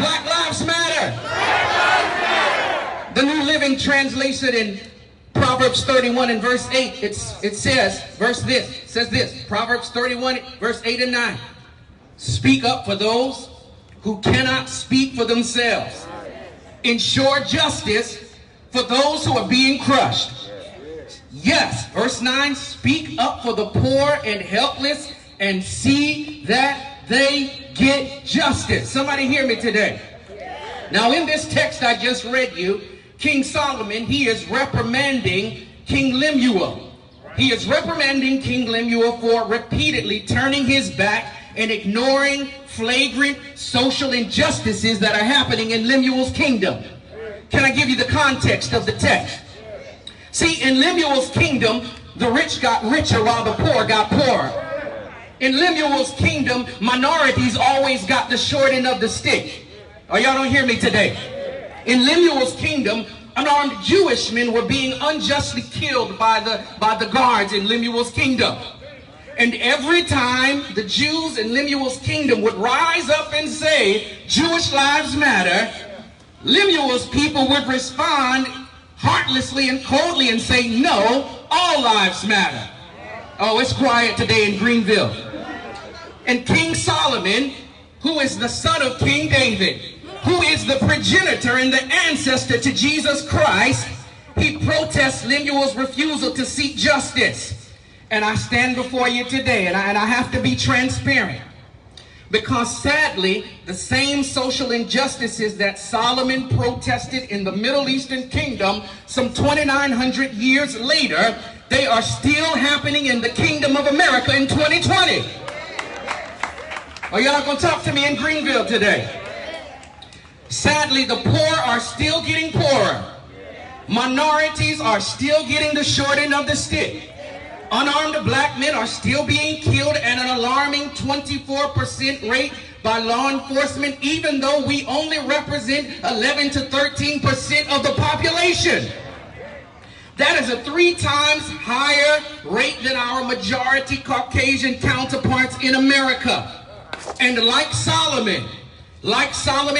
Black Lives Matter. The New Living Translation in Proverbs 31 and verse 8, it says this, Proverbs 31, verse 8 and 9. Speak up for those who cannot speak for themselves. Ensure justice for those who are being crushed. Yes, verse 9, speak up for the poor and helpless and see that they get justice. Somebody hear me today. Now in this text I just read you, King Solomon, he is reprimanding King Lemuel. He is reprimanding King Lemuel for repeatedly turning his back and ignoring flagrant social injustices that are happening in Lemuel's kingdom. Can I give you the context of the text? See, in Lemuel's kingdom, the rich got richer while the poor got poorer. In Lemuel's kingdom, minorities always got the short end of the stick. Oh, y'all don't hear me today. In Lemuel's kingdom, unarmed Jewish men were being unjustly killed by the guards in Lemuel's kingdom. And every time the Jews in Lemuel's kingdom would rise up and say, Jewish lives matter, Lemuel's people would respond heartlessly and coldly and say, no, all lives matter. Oh, it's quiet today in Greenville. And King Solomon, who is the son of King David, who is the progenitor and the ancestor to Jesus Christ, he protests Lemuel's refusal to seek justice. And I stand before you today, and I have to be transparent. Because sadly, the same social injustices that Solomon protested in the Middle Eastern kingdom some 2,900 years later, they are still happening in the kingdom of America in 2020. Are y'all gonna talk to me in Greenville today? Sadly, the poor are still getting poorer. Minorities are still getting the short end of the stick. Unarmed black men are still being killed at an alarming 24% rate by law enforcement, even though we only represent 11 to 13% of the population. That is a 3 times higher rate than our majority Caucasian counterparts in America. And like Solomon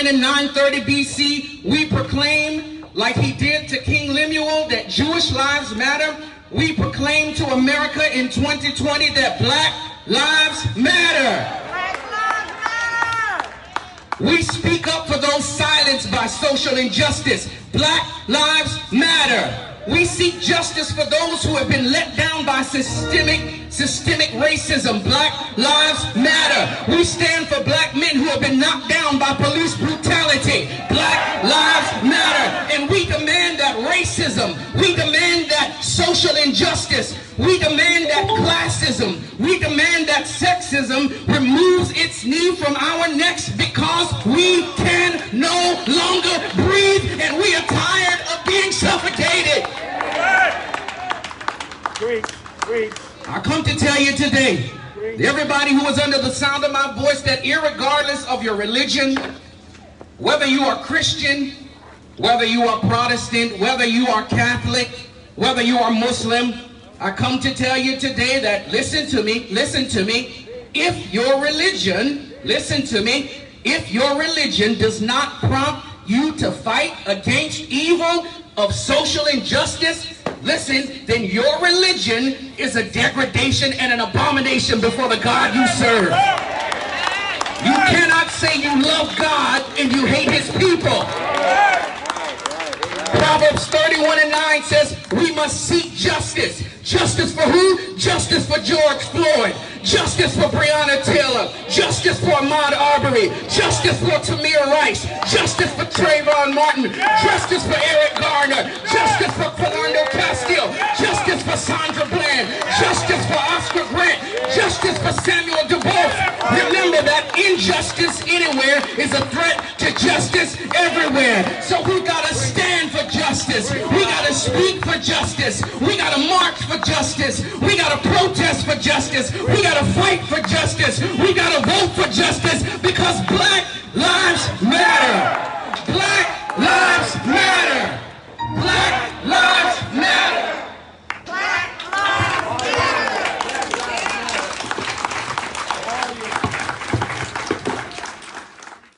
in 930 BC, we proclaim, like he did to King Lemuel, that Jewish lives matter. We proclaim to America in 2020 that Black lives matter. Black lives matter. We speak up for those silenced by social injustice. Black lives matter. We seek justice for those who have been let down by systemic racism. Black lives matter. We stand for black men who have been knocked down by police brutality. Black lives matter. And we demand that racism, we demand that social injustice, we demand that classism, we demand that sexism removes its knee from our necks, because we can no longer breathe and we are tired of being suffocated. I come to tell you today, everybody who is under the sound of my voice, that irregardless of your religion, whether you are Christian, whether you are Protestant, whether you are Catholic, whether you are Muslim, I come to tell you today that, listen to me, if your religion, listen to me, if your religion does not prompt you to fight against evil of social injustice, listen, then your religion is a degradation and an abomination before the God you serve. You cannot say you love God and you hate his people. Proverbs 31 and 9 says we must seek justice. Justice for who? Justice for George Floyd. Justice for Breonna Taylor. Justice for Ahmaud Arbery. Justice for Tamir Rice. Justice for Trayvon Martin. Justice for Eric Garner. Justice for Philando Castile. Justice for Sandra Bland. Justice for Oscar Grant. Justice for Samuel DuBois. Remember that injustice anywhere is a threat to justice everywhere. So we gotta stand for justice. We gotta speak for justice. We gotta march for justice. We gotta protest for justice. We gotta fight for justice. We gotta vote for justice, because black